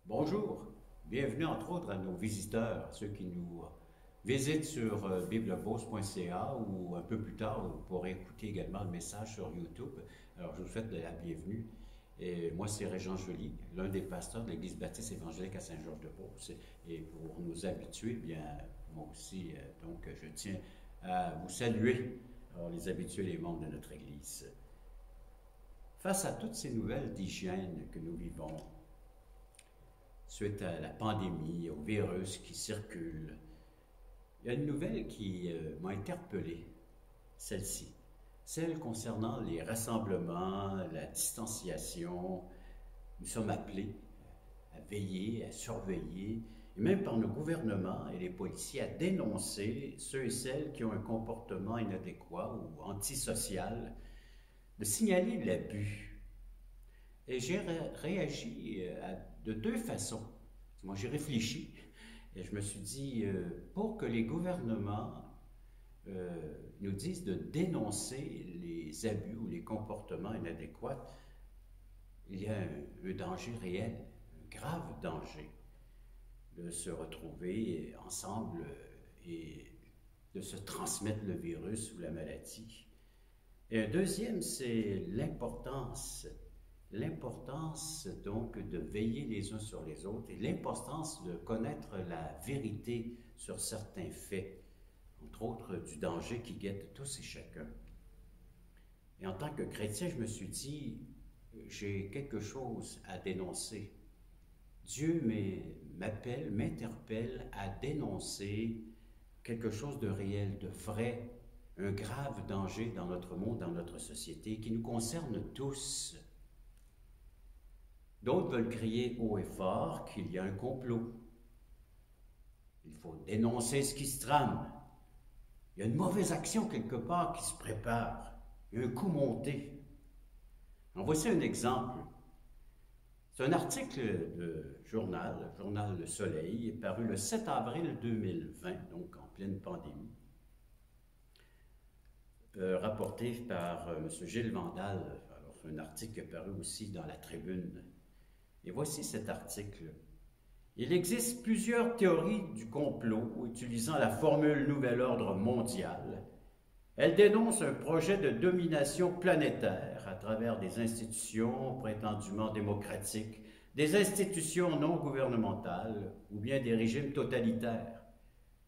Bonjour, bienvenue entre autres à nos visiteurs, ceux qui nous visitent sur biblebose.ca ou un peu plus tard, vous pourrez écouter également le message sur YouTube. Alors je vous souhaite la bienvenue. Et moi, c'est Régent Joly, l'un des pasteurs de l'Église baptiste évangélique à Saint-Georges-de-Beauce. Et pour nous habituer, bien, moi aussi, donc je tiens à vous saluer, alors, les habitués, les membres de notre Église. Face à toutes ces nouvelles d'hygiène que nous vivons, suite à la pandémie, au virus qui circule, il y a une nouvelle qui m'a interpellé, celle-ci. Celle concernant les rassemblements, la distanciation. Nous sommes appelés à veiller, à surveiller, et même par nos gouvernements et les policiers, à dénoncer ceux et celles qui ont un comportement inadéquat ou antisocial, de signaler l'abus. Et j'ai réagi de deux façons. Moi, j'ai réfléchi et je me suis dit, pour que les gouvernements nous disent de dénoncer les abus ou les comportements inadéquats, il y a un danger réel, un grave danger de se retrouver ensemble et de se transmettre le virus ou la maladie. Et un deuxième, c'est l'importance donc de veiller les uns sur les autres et l'importance de connaître la vérité sur certains faits, entre autres du danger qui guette tous et chacun. Et en tant que chrétien, je me suis dit, j'ai quelque chose à dénoncer. Dieu m'appelle, m'interpelle à dénoncer quelque chose de réel, de vrai, un grave danger dans notre monde, dans notre société, qui nous concerne tous. D'autres veulent crier haut et fort qu'il y a un complot. Il faut dénoncer ce qui se trame. Il y a une mauvaise action quelque part qui se prépare. Il y a un coup monté. En voici un exemple. C'est un article de journal Le Soleil, paru le 7 avril 2020, donc en pleine pandémie, rapporté par M. Gilles Vandal. Alors, c'est un article qui est paru aussi dans la Tribune. Et voici cet article. Il existe plusieurs théories du complot utilisant la formule Nouvel Ordre mondial. Elle dénonce un projet de domination planétaire à travers des institutions prétendument démocratiques, des institutions non gouvernementales ou bien des régimes totalitaires.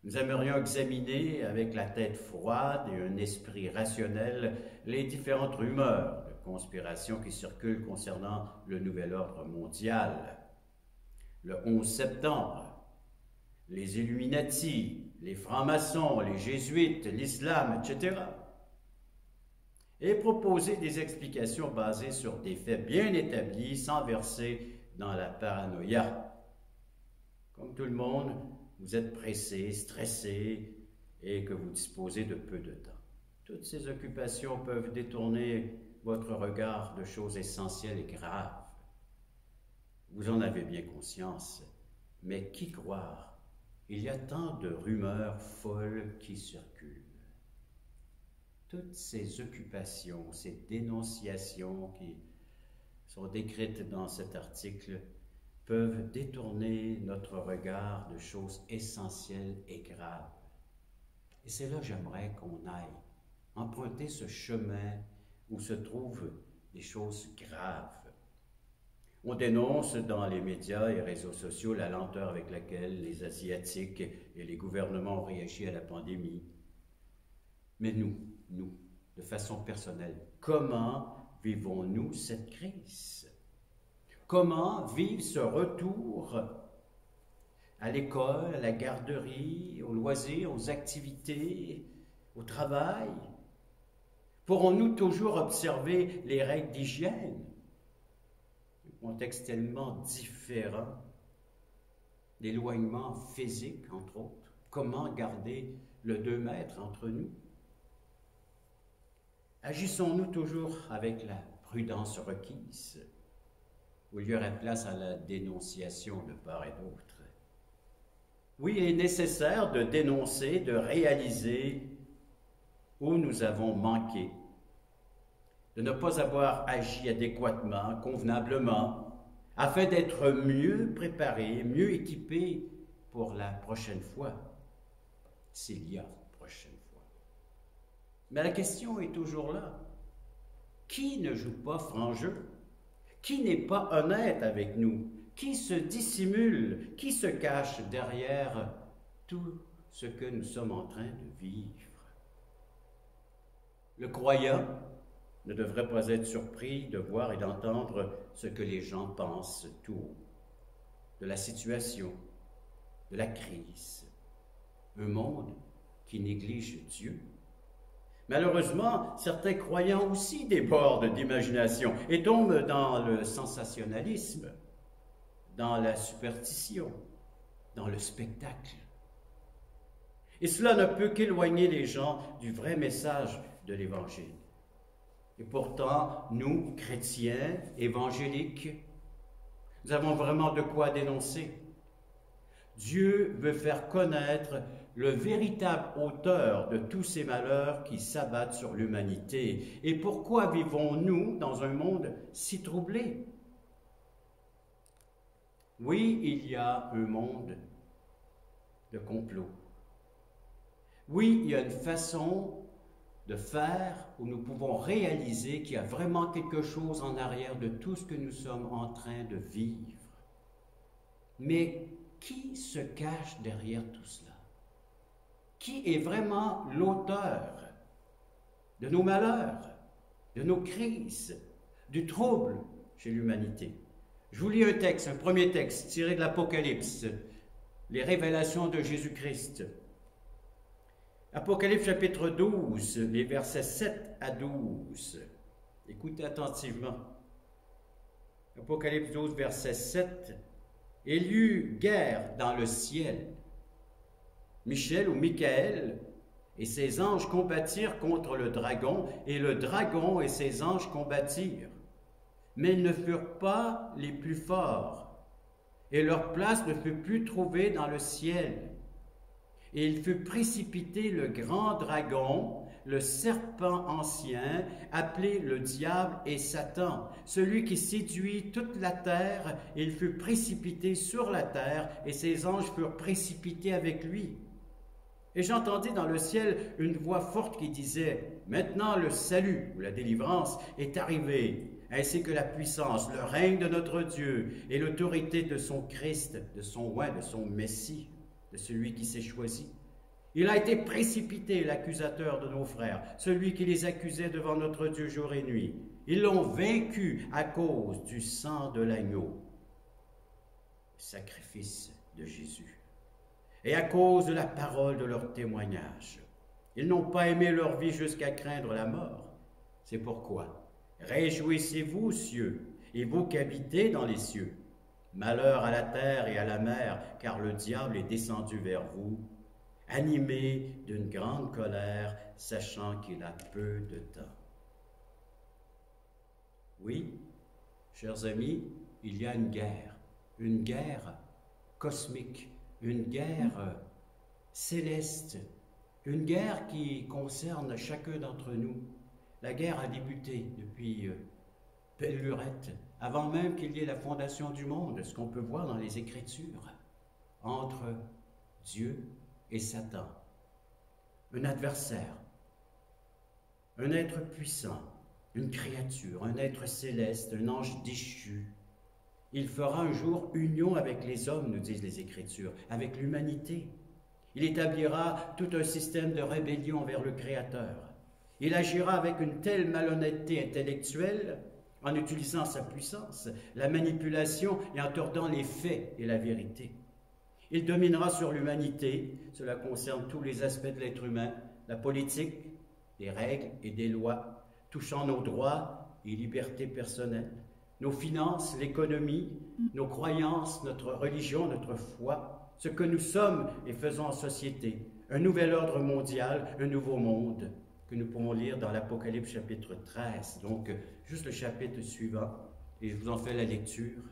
Nous aimerions examiner avec la tête froide et un esprit rationnel les différentes rumeurs de conspiration qui circulent concernant le nouvel ordre mondial. Le 11 septembre, les Illuminati, les francs-maçons, les jésuites, l'islam, etc. Et proposer des explications basées sur des faits bien établis sans verser dans la paranoïa. Comme tout le monde, vous êtes pressé, stressé et que vous disposez de peu de temps. Toutes ces occupations peuvent détourner votre regard de choses essentielles et graves. Vous en avez bien conscience, mais qui croire? Il y a tant de rumeurs folles qui circulent. Toutes ces occupations, ces dénonciations qui sont décrites dans cet article peuvent détourner notre regard de choses essentielles et graves. Et c'est là que j'aimerais qu'on aille, emprunter ce chemin où se trouvent des choses graves. On dénonce dans les médias et réseaux sociaux la lenteur avec laquelle les Asiatiques et les gouvernements ont réagi à la pandémie. Mais nous, de façon personnelle, comment vivons-nous cette crise? Comment vivre ce retour à l'école, à la garderie, aux loisirs, aux activités, au travail? Pourrons-nous toujours observer les règles d'hygiène? Un contexte tellement différent, l'éloignement physique, entre autres. Comment garder le 2 mètres entre nous? Agissons-nous toujours avec la prudence requise, où il y aurait place à la dénonciation de part et d'autre? Oui, il est nécessaire de dénoncer, de réaliser où nous avons manqué, de ne pas avoir agi adéquatement, convenablement, afin d'être mieux préparés, mieux équipés pour la prochaine fois, s'il y a prochaine fois. Mais la question est toujours là. Qui ne joue pas franc jeu? Qui n'est pas honnête avec nous? Qui se dissimule? Qui se cache derrière tout ce que nous sommes en train de vivre? Le croyant ne devrait pas être surpris de voir et d'entendre ce que les gens pensent tout haut, de la situation, de la crise. Un monde qui néglige Dieu. Malheureusement, certains croyants aussi débordent d'imagination et tombent dans le sensationnalisme, dans la superstition, dans le spectacle. Et cela ne peut qu'éloigner les gens du vrai message de l'Évangile. Et pourtant, nous, chrétiens, évangéliques, nous avons vraiment de quoi dénoncer. Dieu veut faire connaître le véritable auteur de tous ces malheurs qui s'abattent sur l'humanité. Et pourquoi vivons-nous dans un monde si troublé? Oui, il y a un monde de complot. Oui, il y a une façon de faire où nous pouvons réaliser qu'il y a vraiment quelque chose en arrière de tout ce que nous sommes en train de vivre. Mais qui se cache derrière tout cela? Qui est vraiment l'auteur de nos malheurs, de nos crises, du trouble chez l'humanité? Je vous lis un texte, un premier texte tiré de l'Apocalypse, les révélations de Jésus-Christ. Apocalypse chapitre 12, les versets 7 à 12. Écoutez attentivement. Apocalypse 12, verset 7. Il y eut guerre dans le ciel. Michel ou Michaël et ses anges combattirent contre le dragon, et le dragon et ses anges combattirent. Mais ils ne furent pas les plus forts, et leur place ne fut plus trouvée dans le ciel. Et il fut précipité le grand dragon, le serpent ancien, appelé le diable et Satan, celui qui séduit toute la terre. Il fut précipité sur la terre, et ses anges furent précipités avec lui. Et j'entendis dans le ciel une voix forte qui disait, « Maintenant le salut, ou la délivrance, est arrivé, ainsi que la puissance, le règne de notre Dieu, et l'autorité de son Christ, de son roi, de son Messie, de celui qui s'est choisi. Il a été précipité, l'accusateur de nos frères, celui qui les accusait devant notre Dieu jour et nuit. Ils l'ont vaincu à cause du sang de l'agneau, le sacrifice de Jésus, et à cause de la parole de leur témoignage. Ils n'ont pas aimé leur vie jusqu'à craindre la mort. C'est pourquoi, réjouissez-vous, cieux, et vous qui habitez dans les cieux. Malheur à la terre et à la mer, car le diable est descendu vers vous, animé d'une grande colère, sachant qu'il a peu de temps. Oui, chers amis, il y a une guerre cosmique, une guerre céleste, une guerre qui concerne chacun d'entre nous. La guerre a débuté depuis belle lurette, avant même qu'il y ait la fondation du monde, ce qu'on peut voir dans les Écritures, entre Dieu et Satan, un adversaire, un être puissant, une créature, un être céleste, un ange déchu. Il fera un jour union avec les hommes, nous disent les Écritures, avec l'humanité. Il établira tout un système de rébellion vers le Créateur. Il agira avec une telle malhonnêteté intellectuelle en utilisant sa puissance, la manipulation et en tordant les faits et la vérité. Il dominera sur l'humanité, cela concerne tous les aspects de l'être humain, la politique, des règles et des lois, touchant nos droits et libertés personnelles, nos finances, l'économie, nos croyances, notre religion, notre foi, ce que nous sommes et faisons en société, un nouvel ordre mondial, un nouveau monde, que nous pouvons lire dans l'Apocalypse chapitre 13, donc juste le chapitre suivant, et je vous en fais la lecture.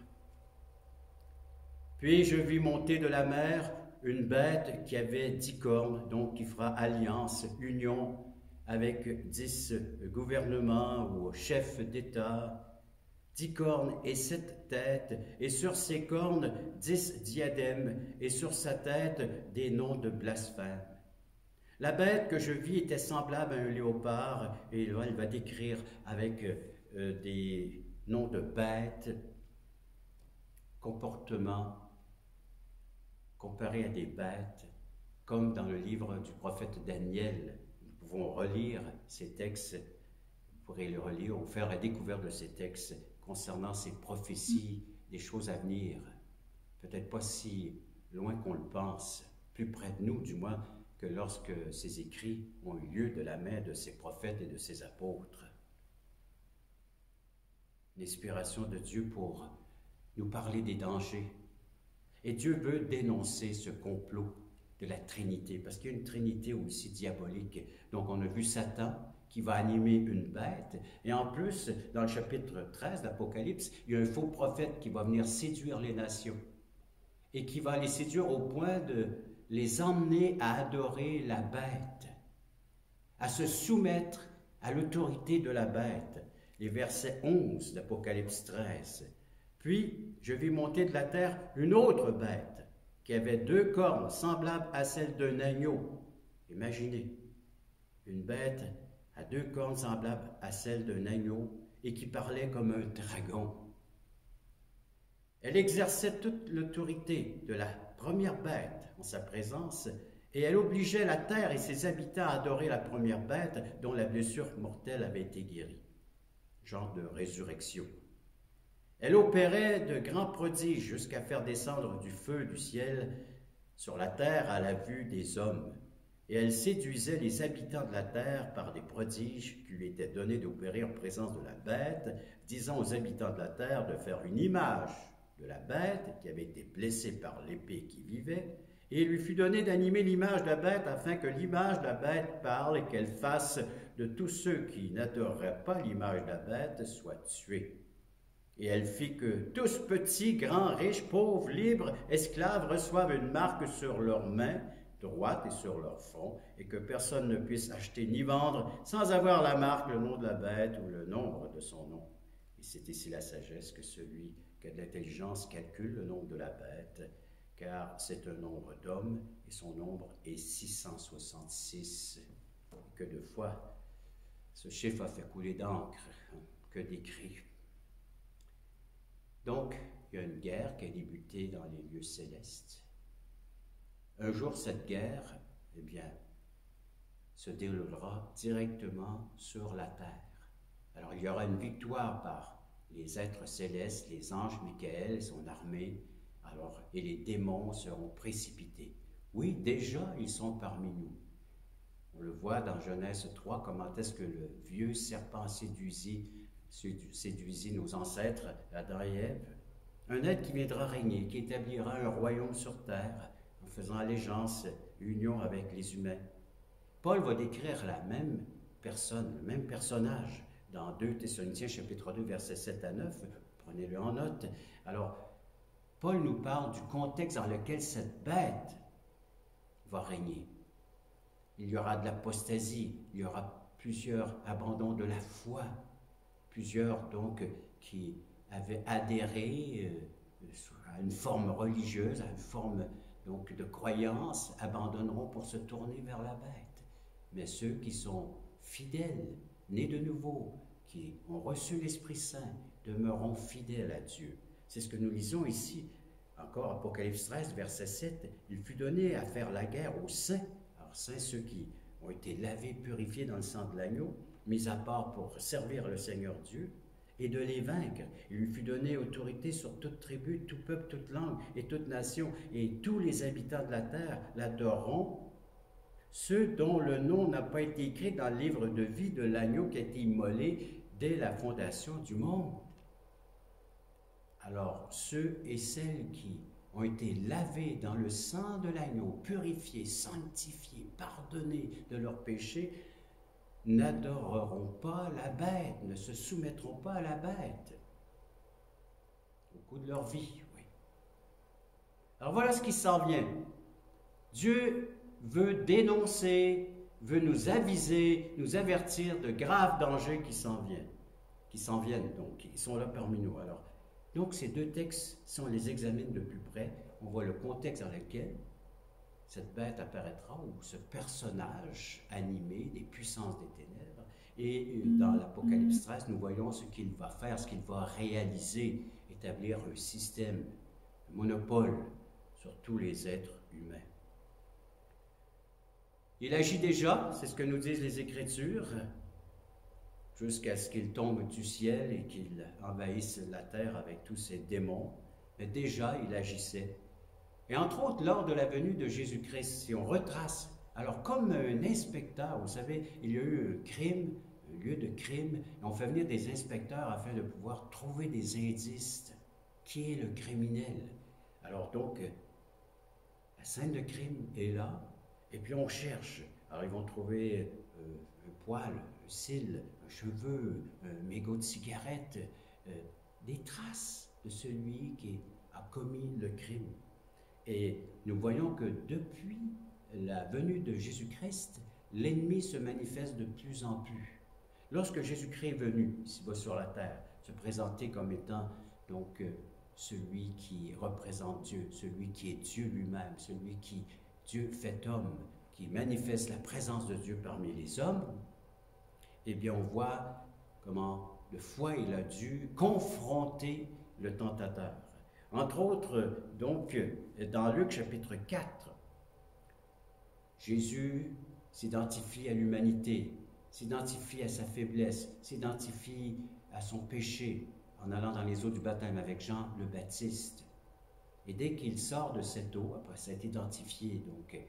Puis je vis monter de la mer une bête qui avait 10 cornes, donc qui fera alliance, union avec 10 gouvernements ou chefs d'État, 10 cornes et 7 têtes, et sur ses cornes 10 diadèmes, et sur sa tête des noms de blasphème. La bête que je vis était semblable à un léopard, et il va décrire avec des noms de bêtes, comportements comparés à des bêtes, comme dans le livre du prophète Daniel. Nous pouvons relire ces textes, vous pourrez les relire ou faire la découverte de ces textes concernant ces prophéties, des choses à venir, peut-être pas si loin qu'on le pense, plus près de nous du moins, que lorsque ces écrits ont eu lieu de la main de ces prophètes et de ces apôtres. L'inspiration de Dieu pour nous parler des dangers. Et Dieu veut dénoncer ce complot de la Trinité, parce qu'il y a une Trinité aussi diabolique. Donc on a vu Satan qui va animer une bête, et en plus, dans le chapitre 13 d'Apocalypse, il y a un faux prophète qui va venir séduire les nations, et qui va les séduire au point de les emmener à adorer la bête, à se soumettre à l'autorité de la bête. Les versets 11 d'Apocalypse 13. Puis, je vis monter de la terre une autre bête, qui avait 2 cornes semblables à celles d'un agneau. Imaginez, une bête à 2 cornes semblables à celles d'un agneau et qui parlait comme un dragon. Elle exerçait toute l'autorité de la première bête en sa présence, et elle obligeait la terre et ses habitants à adorer la première bête dont la blessure mortelle avait été guérie. Genre de résurrection. Elle opérait de grands prodiges jusqu'à faire descendre du feu du ciel sur la terre à la vue des hommes. Et elle séduisait les habitants de la terre par des prodiges qui lui étaient donnés d'opérer en présence de la bête, disant aux habitants de la terre de faire une image de la bête qui avait été blessée par l'épée qui vivait, et il lui fut donné d'animer l'image de la bête afin que l'image de la bête parle et qu'elle fasse de tous ceux qui n'adoreraient pas l'image de la bête soient tués. Et elle fit que tous petits, grands, riches, pauvres, libres, esclaves reçoivent une marque sur leurs mains droite et sur leur front, et que personne ne puisse acheter ni vendre sans avoir la marque, le nom de la bête ou le nombre de son nom. Et c'est ici la sagesse que celui qui a de l'intelligence calcule le nombre de la bête, car c'est un nombre d'hommes, et son nombre est 666. Que de fois, ce chiffre a fait couler d'encre, que d'écrits. Donc, il y a une guerre qui a débuté dans les lieux célestes. Un jour, cette guerre, eh bien, se déroulera directement sur la terre. Alors, il y aura une victoire par les êtres célestes, les anges, Michael et son armée, alors, et les démons seront précipités. Oui, déjà, ils sont parmi nous. On le voit dans Genèse 3, comment est-ce que le vieux serpent séduisit nos ancêtres, Adam et Ève. Un être qui viendra régner, qui établira un royaume sur terre, en faisant allégeance, union avec les humains. Paul va décrire la même personne, le même personnage, dans 2 Thessaloniciens chapitre 2, versets 7 à 9. Prenez-le en note. Alors, Paul nous parle du contexte dans lequel cette bête va régner. Il y aura de l'apostasie, il y aura plusieurs abandons de la foi, plusieurs donc qui avaient adhéré à une forme religieuse, à une forme donc de croyance, abandonneront pour se tourner vers la bête. Mais ceux qui sont fidèles, nés de nouveau, qui ont reçu l'Esprit Saint, demeureront fidèles à Dieu. C'est ce que nous lisons ici, encore Apocalypse 13, verset 7. Il fut donné à faire la guerre aux saints. Alors, saints, ceux qui ont été lavés, purifiés dans le sang de l'agneau, mis à part pour servir le Seigneur Dieu, et de les vaincre. Il lui fut donné autorité sur toute tribu, tout peuple, toute langue et toute nation, et tous les habitants de la terre l'adoreront, ceux dont le nom n'a pas été écrit dans le livre de vie de l'agneau qui a été immolé dès la fondation du monde. Alors, ceux et celles qui ont été lavés dans le sang de l'agneau, purifiés, sanctifiés, pardonnés de leurs péchés, n'adoreront pas la bête, ne se soumettront pas à la bête au cours de leur vie. Oui. Alors voilà ce qui s'en vient. Dieu veut dénoncer, veut nous aviser, nous avertir de graves dangers qui s'en viennent, qui s'en viennent, donc, ils sont là parmi nous. Alors, donc, ces deux textes, si on les examine de plus près, on voit le contexte dans lequel cette bête apparaîtra, ou ce personnage animé des puissances des ténèbres. Et dans l'Apocalypse 13, nous voyons ce qu'il va faire, ce qu'il va réaliser, établir un système, un monopole sur tous les êtres humains. Il agit déjà, c'est ce que nous disent les Écritures, jusqu'à ce qu'il tombe du ciel et qu'il envahisse la terre avec tous ses démons. Mais déjà, il agissait. Et entre autres, lors de la venue de Jésus-Christ, si on retrace, alors comme un inspecteur, vous savez, il y a eu un crime, un lieu de crime, et on fait venir des inspecteurs afin de pouvoir trouver des indices. Qui est le criminel? Alors donc, la scène de crime est là, et puis on cherche. Alors ils vont trouver un poil, un cil, un cheveu, un mégot de cigarette, des traces de celui qui a commis le crime. Et nous voyons que depuis la venue de Jésus-Christ, l'ennemi se manifeste de plus en plus. Lorsque Jésus-Christ est venu, ici-bas sur la terre, se présenter comme étant donc celui qui représente Dieu, celui qui est Dieu lui-même, celui qui, Dieu fait homme, qui manifeste la présence de Dieu parmi les hommes, eh bien on voit comment de fois il a dû confronter le tentateur. Entre autres, donc, dans Luc chapitre 4, Jésus s'identifie à l'humanité, s'identifie à sa faiblesse, s'identifie à son péché en allant dans les eaux du baptême avec Jean le Baptiste. Et dès qu'il sort de cette eau, après s'être identifié donc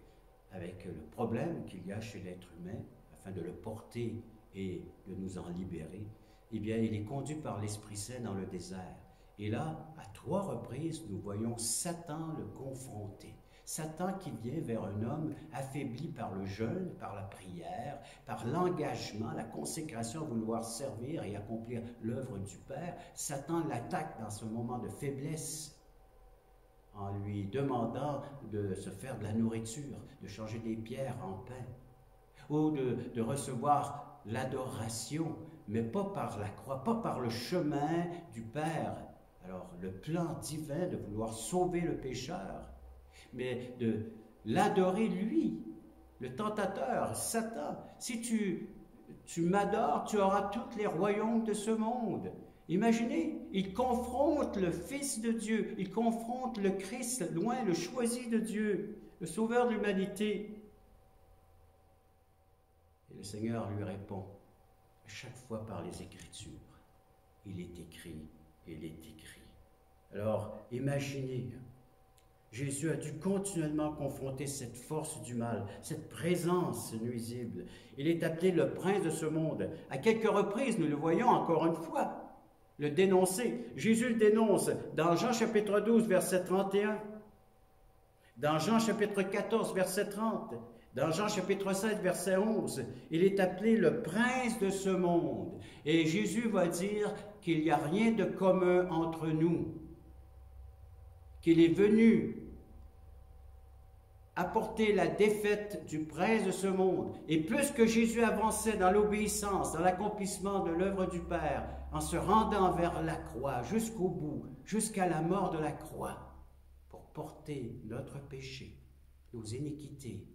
avec le problème qu'il y a chez l'être humain, afin de le porter et de nous en libérer, eh bien, il est conduit par l'Esprit Saint dans le désert. Et là, à 3 reprises, nous voyons Satan le confronter. Satan qui vient vers un homme affaibli par le jeûne, par la prière, par l'engagement, la consécration à vouloir servir et accomplir l'œuvre du Père. Satan l'attaque dans ce moment de faiblesse en lui demandant de se faire de la nourriture, de changer des pierres en pain, ou de recevoir l'adoration, mais pas par la croix, pas par le chemin du Père. Alors, le plan divin de vouloir sauver le pécheur, mais de l'adorer lui, le tentateur, Satan. Si tu m'adores, tu auras tous les royaumes de ce monde. Imaginez, il confronte le Fils de Dieu, il confronte le Christ, loin, le choisi de Dieu, le Sauveur de l'humanité. Et le Seigneur lui répond, à chaque fois par les Écritures, il est écrit, il est écrit. Alors, imaginez, Jésus a dû continuellement confronter cette force du mal, cette présence nuisible. Il est appelé le prince de ce monde. À quelques reprises, nous le voyons encore une fois, le dénoncer. Jésus le dénonce dans Jean chapitre 12, verset 31, dans Jean chapitre 14, verset 30, dans Jean chapitre 7, verset 11. Il est appelé le prince de ce monde. Et Jésus va dire qu'il n'y a rien de commun entre nous, qu'il est venu apporter la défaite du prince de ce monde. Et plus que Jésus avançait dans l'obéissance, dans l'accomplissement de l'œuvre du Père, en se rendant vers la croix, jusqu'au bout, jusqu'à la mort de la croix, pour porter notre péché, nos iniquités,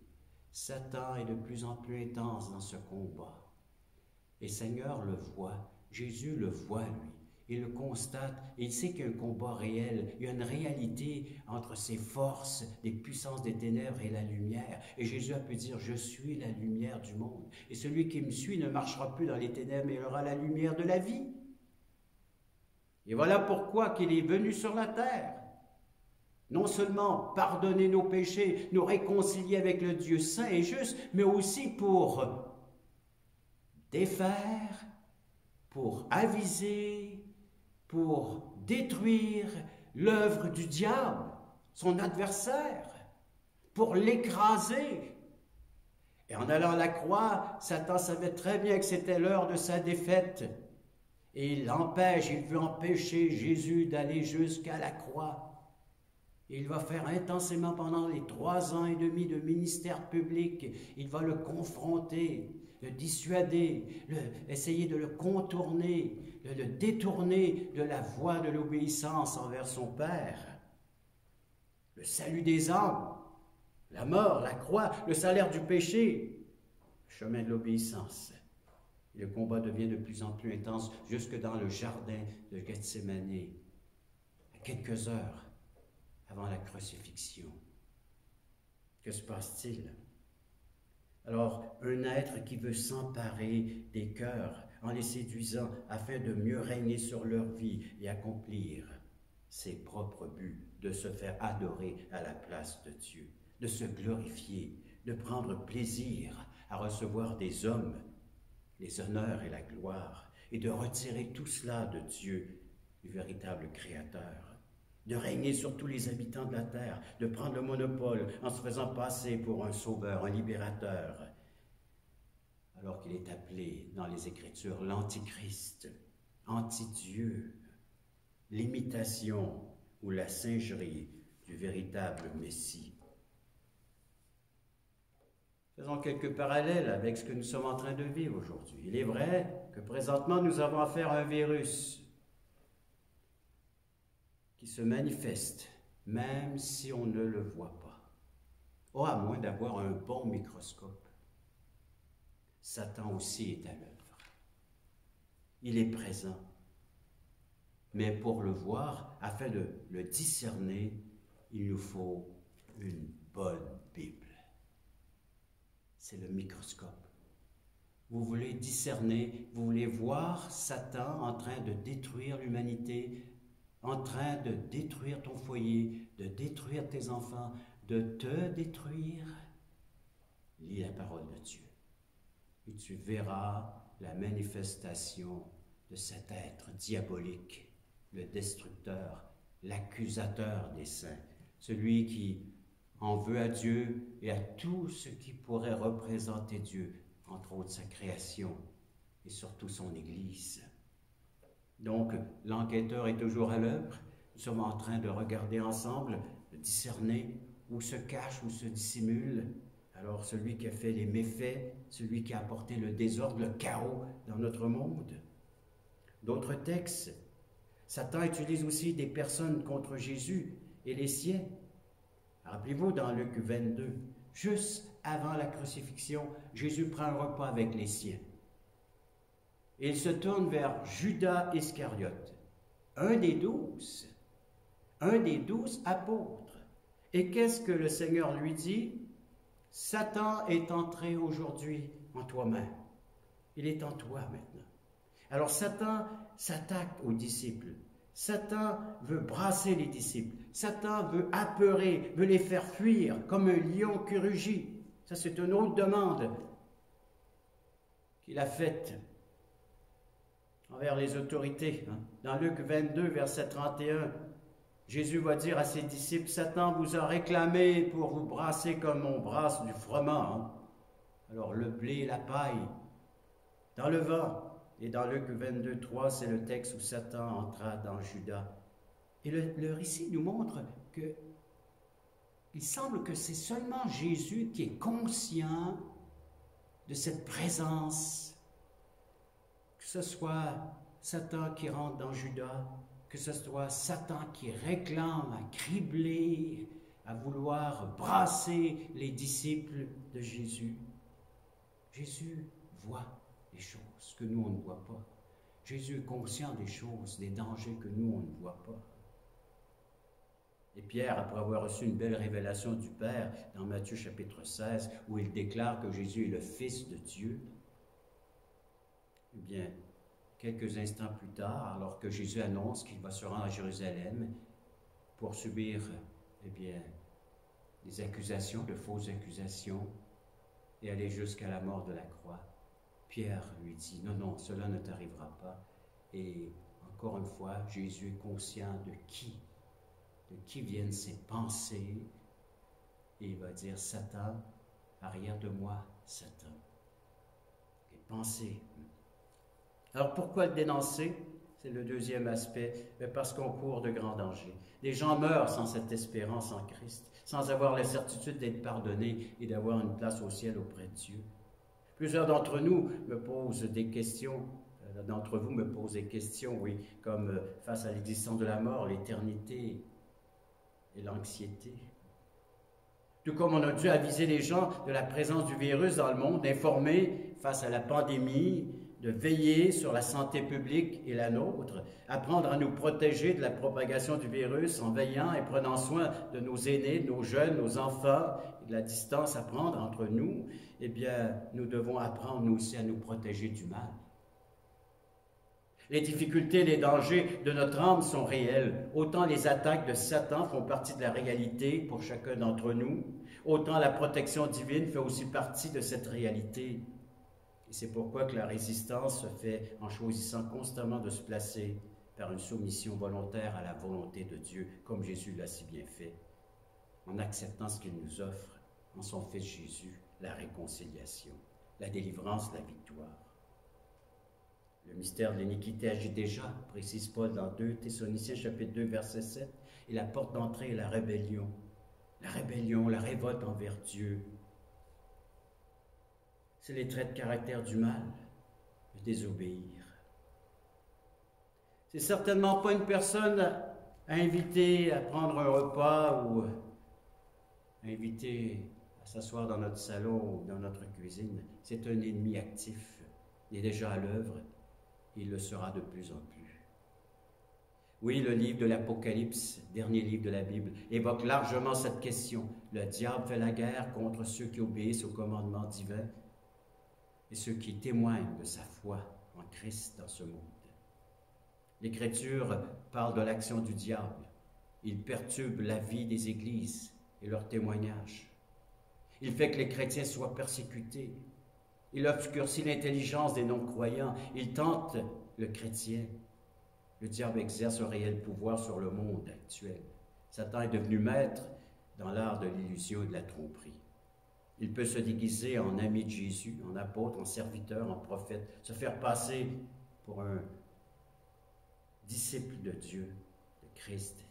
Satan est de plus en plus intense dans ce combat. Et le Seigneur le voit, Jésus le voit, lui. Il le constate, il sait qu'il y a un combat réel, il y a une réalité entre ces forces, des puissances des ténèbres et la lumière. Et Jésus a pu dire, je suis la lumière du monde. Et celui qui me suit ne marchera plus dans les ténèbres, mais il aura la lumière de la vie. Et voilà pourquoi qu'il est venu sur la terre. Non seulement pardonner nos péchés, nous réconcilier avec le Dieu saint et juste, mais aussi pour défaire, pour aviser, pour détruire l'œuvre du diable, son adversaire, pour l'écraser. Et en allant à la croix, Satan savait très bien que c'était l'heure de sa défaite. Et il veut empêcher Jésus d'aller jusqu'à la croix. Et il va faire intensément pendant les 3 ans et demi de ministère public, il va le confronter. de dissuader, essayer de le contourner, de le détourner de la voie de l'obéissance envers son Père. Le salut des âmes, la mort, la croix, le salaire du péché, le chemin de l'obéissance. Et le combat devient de plus en plus intense jusque dans le jardin de Gethsémani, à quelques heures avant la crucifixion. Que se passe-t-il? Alors, un être qui veut s'emparer des cœurs en les séduisant afin de mieux régner sur leur vie et accomplir ses propres buts, de se faire adorer à la place de Dieu, de se glorifier, de prendre plaisir à recevoir des hommes les honneurs et la gloire, et de retirer tout cela de Dieu, du véritable Créateur, de régner sur tous les habitants de la terre, de prendre le monopole en se faisant passer pour un sauveur, un libérateur, alors qu'il est appelé dans les Écritures l'Antichrist, anti-Dieu, l'imitation ou la singerie du véritable Messie. Faisons quelques parallèles avec ce que nous sommes en train de vivre aujourd'hui. Il est vrai que présentement nous avons affaire à un virus qui se manifeste, même si on ne le voit pas. Oh, à moins d'avoir un bon microscope. Satan aussi est à l'œuvre. Il est présent. Mais pour le voir, afin de le discerner, il nous faut une bonne Bible. C'est le microscope. Vous voulez discerner, vous voulez voir Satan en train de détruire l'humanité, en train de détruire ton foyer, de détruire tes enfants, de te détruire. Lis la parole de Dieu et tu verras la manifestation de cet être diabolique, le destructeur, l'accusateur des saints, celui qui en veut à Dieu et à tout ce qui pourrait représenter Dieu, entre autres sa création et surtout son Église. Donc, l'enquêteur est toujours à l'œuvre. Nous sommes en train de regarder ensemble, de discerner où se cache, où se dissimule. Alors, celui qui a fait les méfaits, celui qui a apporté le désordre, le chaos dans notre monde. D'autres textes, Satan utilise aussi des personnes contre Jésus et les siens. Rappelez-vous dans Luc 22, juste avant la crucifixion, Jésus prend un repas avec les siens. Et il se tourne vers Judas Iscariote, un des 12 apôtres. Et qu'est-ce que le Seigneur lui dit? Satan est entré aujourd'hui en toi-même. Il est en toi maintenant. Alors Satan s'attaque aux disciples. Satan veut brasser les disciples. Satan veut apeurer, veut les faire fuir comme un lion qui rugit. Ça, c'est une autre demande qu'il a faite envers les autorités. Dans Luc 22, verset 31, Jésus va dire à ses disciples, « Satan vous a réclamé pour vous brasser comme on brasse du froment. » Alors le blé et la paille dans le vent. Et dans Luc 22, 3, c'est le texte où Satan entra dans Judas. Et le récit nous montre que il semble que c'est seulement Jésus qui est conscient de cette présence, que ce soit Satan qui rentre dans Judas, que ce soit Satan qui réclame à cribler, à vouloir brasser les disciples de Jésus. Jésus voit les choses que nous, on ne voit pas. Jésus est conscient des choses, des dangers que nous, on ne voit pas. Et Pierre, après avoir reçu une belle révélation du Père dans Matthieu chapitre 16, où il déclare que Jésus est le Fils de Dieu, eh bien, quelques instants plus tard, alors que Jésus annonce qu'il va se rendre à Jérusalem pour subir, eh bien, des accusations, de fausses accusations, et aller jusqu'à la mort de la croix, Pierre lui dit, non, non, cela ne t'arrivera pas. Et encore une fois, Jésus est conscient de qui viennent ces pensées. Et il va dire, Satan, arrière de moi, Satan. Les pensées. Alors pourquoi le dénoncer? C'est le deuxième aspect, parce qu'on court de grands dangers. Les gens meurent sans cette espérance en Christ, sans avoir la certitude d'être pardonnés et d'avoir une place au ciel auprès de Dieu. Plusieurs d'entre nous me posent des questions, d'entre vous me posent des questions, oui, comme face à l'existence de la mort, l'éternité et l'anxiété. Tout comme on a dû aviser les gens de la présence du virus dans le monde, d'informer face à la pandémie, de veiller sur la santé publique et la nôtre, apprendre à nous protéger de la propagation du virus en veillant et prenant soin de nos aînés, de nos jeunes, nos enfants, et de la distance à prendre entre nous, eh bien, nous devons apprendre nous aussi à nous protéger du mal. Les difficultés, les dangers de notre âme sont réels. Autant les attaques de Satan font partie de la réalité pour chacun d'entre nous, autant la protection divine fait aussi partie de cette réalité. Et c'est pourquoi que la résistance se fait en choisissant constamment de se placer par une soumission volontaire à la volonté de Dieu, comme Jésus l'a si bien fait, en acceptant ce qu'il nous offre en son Fils Jésus, la réconciliation, la délivrance, la victoire. Le mystère de l'iniquité agit déjà, précise Paul dans 2 Thessaloniciens chapitre 2, verset 7, et la porte d'entrée est la rébellion, la révolte envers Dieu. C'est les traits de caractère du mal, de désobéir. C'est certainement pas une personne à inviter à prendre un repas ou à inviter à s'asseoir dans notre salon ou dans notre cuisine. C'est un ennemi actif. Il est déjà à l'œuvre. Il le sera de plus en plus. Oui, le livre de l'Apocalypse, dernier livre de la Bible, évoque largement cette question. Le diable fait la guerre contre ceux qui obéissent au commandement divin et ceux qui témoignent de sa foi en Christ dans ce monde. L'Écriture parle de l'action du diable. Il perturbe la vie des églises et leur témoignage. Il fait que les chrétiens soient persécutés. Il obscurcit l'intelligence des non-croyants. Il tente le chrétien. Le diable exerce un réel pouvoir sur le monde actuel. Satan est devenu maître dans l'art de l'illusion et de la tromperie. Il peut se déguiser en ami de Jésus, en apôtre, en serviteur, en prophète, se faire passer pour un disciple de Dieu, de Christ,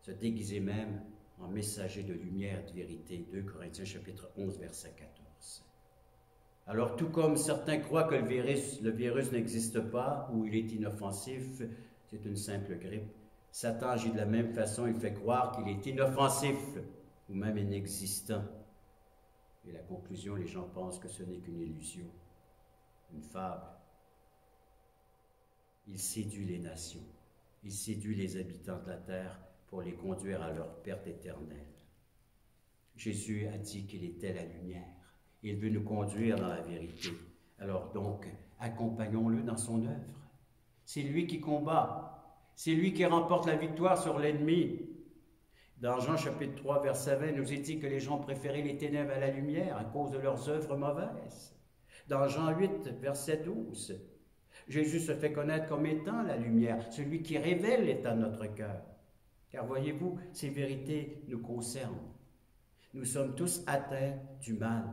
se déguiser même en messager de lumière et de vérité. 2 Corinthiens chapitre 11, verset 14. Alors, tout comme certains croient que le virus n'existe pas ou il est inoffensif, c'est une simple grippe, Satan agit de la même façon, il fait croire qu'il est inoffensif ou même inexistant. Et la conclusion, les gens pensent que ce n'est qu'une illusion, une fable. Il séduit les nations, il séduit les habitants de la terre pour les conduire à leur perte éternelle. Jésus a dit qu'il était la lumière. Il veut nous conduire dans la vérité. Alors donc, accompagnons-le dans son œuvre. C'est lui qui combat. C'est lui qui remporte la victoire sur l'ennemi. Dans Jean chapitre 3, verset 20, il nous est dit que les gens préféraient les ténèbres à la lumière à cause de leurs œuvres mauvaises. Dans Jean 8, verset 12, Jésus se fait connaître comme étant la lumière, celui qui révèle l'état de notre cœur. Car voyez-vous, ces vérités nous concernent. Nous sommes tous atteints du mal.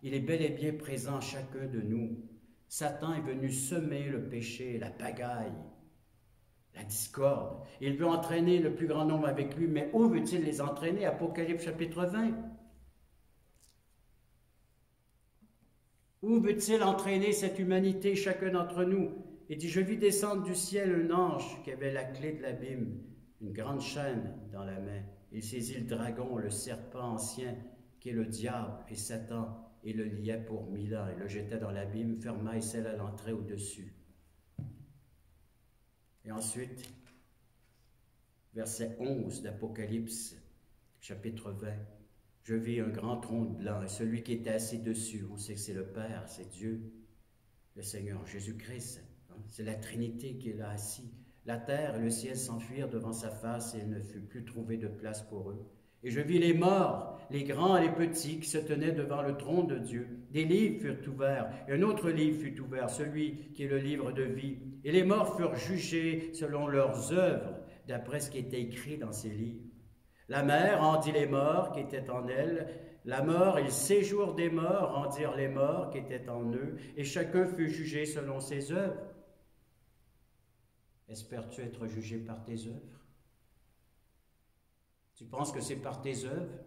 Il est bel et bien présent en chacun de nous. Satan est venu semer le péché, la pagaille, la discorde. Il veut entraîner le plus grand nombre avec lui, mais où veut-il les entraîner? Apocalypse chapitre 20. Où veut-il entraîner cette humanité, chacun d'entre nous? Il dit, je vis descendre du ciel un ange qui avait la clé de l'abîme, une grande chaîne dans la main. Il saisit le dragon, le serpent ancien, qui est le diable et Satan, et le liait pour 1000 ans, et le jetait dans l'abîme, ferma et scella l'entrée au-dessus. Et ensuite, verset 11 d'Apocalypse, chapitre 20, je vis un grand trône blanc, et celui qui était assis dessus, on sait que c'est le Père, c'est Dieu, le Seigneur Jésus-Christ, hein? C'est la Trinité qui est là assis. La terre et le ciel s'enfuirent devant sa face, et il ne fut plus trouvé de place pour eux. Et je vis les morts, les grands et les petits, qui se tenaient devant le trône de Dieu. Des livres furent ouverts, et un autre livre fut ouvert, celui qui est le livre de vie. Et les morts furent jugés selon leurs œuvres, d'après ce qui était écrit dans ces livres. La mer rendit les morts qui étaient en elle, la mort et le séjour des morts rendirent les morts qui étaient en eux, et chacun fut jugé selon ses œuvres. Espères-tu être jugé par tes œuvres? Tu penses que c'est par tes œuvres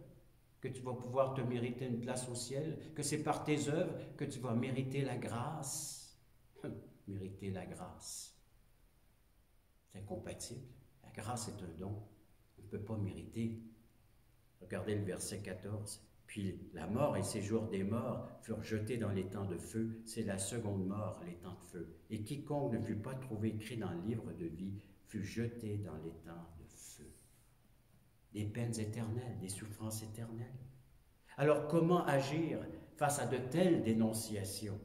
que tu vas pouvoir te mériter une place au ciel, que c'est par tes œuvres que tu vas mériter la grâce. Mériter la grâce. C'est incompatible. La grâce est un don. On ne peut pas mériter. Regardez le verset 14. Puis la mort et ses jours des morts furent jetés dans les temps de feu. C'est la seconde mort, les temps de feu. Et quiconque ne fut pas trouvé écrit dans le livre de vie fut jeté dans les temps de feu. Des peines éternelles, des souffrances éternelles. Alors comment agir face à de telles dénonciations,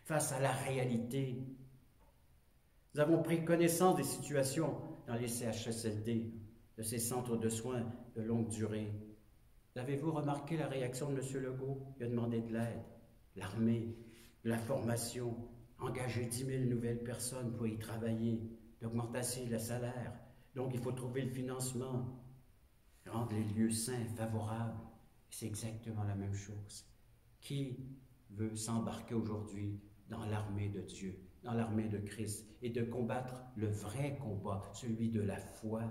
face à la réalité? Nous avons pris connaissance des situations dans les CHSLD, de ces centres de soins de longue durée. Avez-vous remarqué la réaction de M. Legault? Il a demandé de l'aide, l'armée, de la formation, engager 10 000 nouvelles personnes pour y travailler, d'augmentation de salaire. Donc il faut trouver le financement, rendre les lieux sains, favorables. C'est exactement la même chose. Qui veut s'embarquer aujourd'hui dans l'armée de Dieu, dans l'armée de Christ, et de combattre le vrai combat, celui de la foi?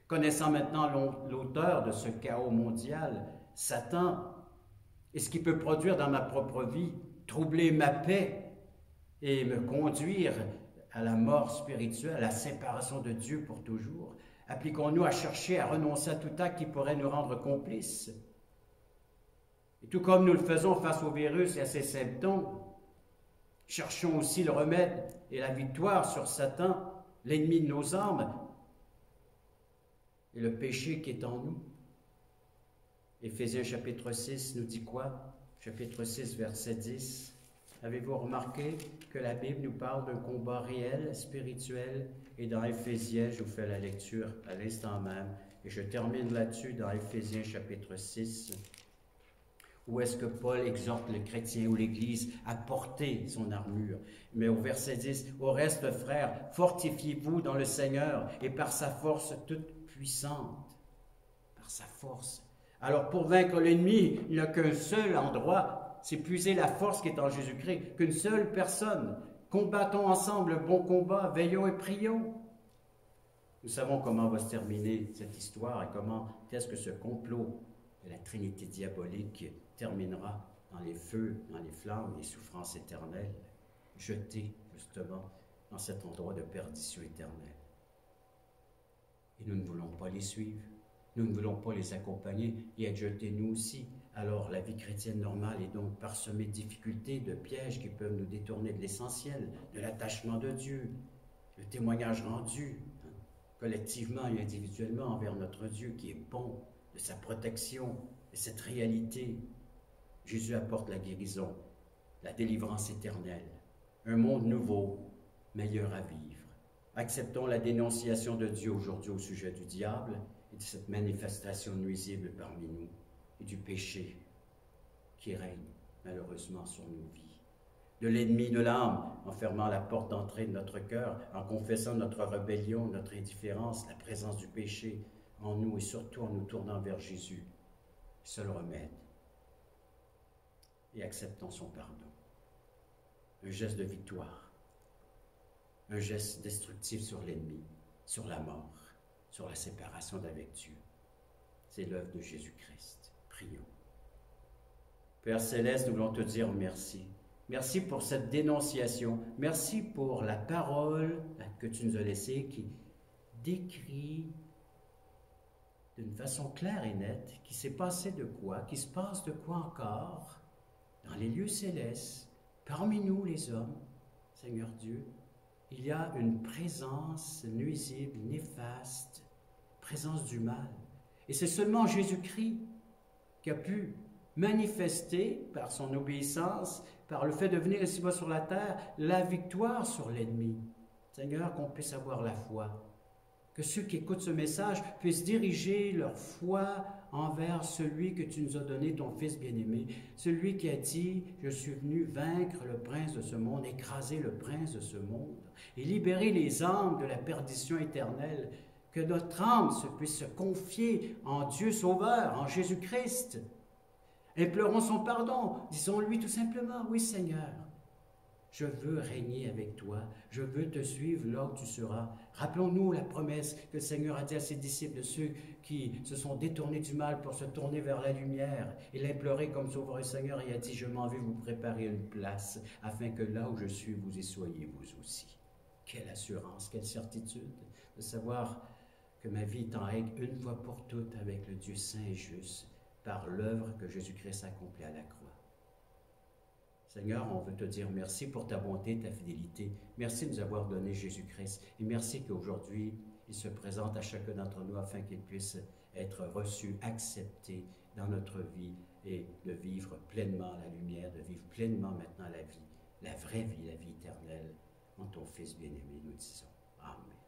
Connaissant maintenant l'auteur de ce chaos mondial, Satan, et ce qu'il peut produire dans ma propre vie, troubler ma paix et me conduire à la mort spirituelle, à la séparation de Dieu pour toujours, appliquons-nous à chercher à renoncer à tout acte qui pourrait nous rendre complices. Et tout comme nous le faisons face au virus et à ses symptômes, cherchons aussi le remède et la victoire sur Satan, l'ennemi de nos âmes, et le péché qui est en nous. Éphésiens chapitre 6 nous dit quoi? Chapitre 6, verset 10. Avez-vous remarqué que la Bible nous parle d'un combat réel, spirituel? Et dans Éphésiens, je vous fais la lecture à l'instant même. Et je termine là-dessus dans Éphésiens chapitre 6. Où est-ce que Paul exhorte le chrétien ou l'Église à porter son armure? Mais au verset 10, « Au reste, frères, fortifiez-vous dans le Seigneur et par sa force toute puissante. » Par sa force. Alors pour vaincre l'ennemi, il n'y a qu'un seul endroit, c'est puiser la force qui est en Jésus-Christ, qu'une seule personne. Combattons ensemble le bon combat, veillons et prions. Nous savons comment va se terminer cette histoire et comment est-ce que ce complot de la Trinité diabolique terminera dans les feux, dans les flammes, les souffrances éternelles, jetés justement dans cet endroit de perdition éternelle. Et nous ne voulons pas les suivre, nous ne voulons pas les accompagner et être jetés nous aussi. Alors la vie chrétienne normale est donc parsemée de difficultés, de pièges qui peuvent nous détourner de l'essentiel, de l'attachement de Dieu, le témoignage rendu, collectivement et individuellement envers notre Dieu qui est bon, de sa protection, de cette réalité. Jésus apporte la guérison, la délivrance éternelle, un monde nouveau, meilleur à vivre. Acceptons la dénonciation de Dieu aujourd'hui au sujet du diable et de cette manifestation nuisible parmi nous et du péché qui règne malheureusement sur nos vies. De l'ennemi de l'âme, en fermant la porte d'entrée de notre cœur, en confessant notre rébellion, notre indifférence, la présence du péché en nous et surtout en nous tournant vers Jésus, seul remède. Et acceptons son pardon. Un geste de victoire, un geste destructif sur l'ennemi, sur la mort, sur la séparation d'avec Dieu. C'est l'œuvre de Jésus-Christ. Prions. Père Céleste, nous voulons te dire merci. Merci pour cette dénonciation. Merci pour la parole que tu nous as laissée qui décrit d'une façon claire et nette qu'il s'est passé de quoi, qu'il se passe de quoi encore dans les lieux célestes, parmi nous les hommes, Seigneur Dieu. Il y a une présence nuisible, néfaste, présence du mal. Et c'est seulement Jésus-Christ qui a pu manifester par son obéissance, par le fait de venir ici-bas sur la terre, la victoire sur l'ennemi. Seigneur, qu'on puisse avoir la foi, que ceux qui écoutent ce message puissent diriger leur foi envers celui que tu nous as donné, ton Fils bien-aimé, celui qui a dit « Je suis venu vaincre le prince de ce monde, écraser le prince de ce monde et libérer les âmes de la perdition éternelle, que notre âme puisse se confier en Dieu Sauveur, en Jésus-Christ. Implorons son pardon, disons-lui tout simplement « Oui Seigneur, Je veux régner avec toi. Je veux te suivre là où tu seras. Rappelons-nous la promesse que le Seigneur a dit à ses disciples, ceux qui se sont détournés du mal pour se tourner vers la lumière. Il a imploré comme Sauveur et Seigneur et a dit, je m'en vais vous préparer une place, afin que là où je suis, vous y soyez vous aussi. Quelle assurance, quelle certitude de savoir que ma vie est en règle une fois pour toutes avec le Dieu saint et juste, par l'œuvre que Jésus-Christ a accomplie à la croix. Seigneur, on veut te dire merci pour ta bonté, ta fidélité. Merci de nous avoir donné Jésus-Christ. Et merci qu'aujourd'hui, il se présente à chacun d'entre nous afin qu'il puisse être reçu, accepté dans notre vie et de vivre pleinement la lumière, de vivre pleinement maintenant la vie, la vraie vie, la vie éternelle. En ton Fils bien-aimé, nous disons Amen.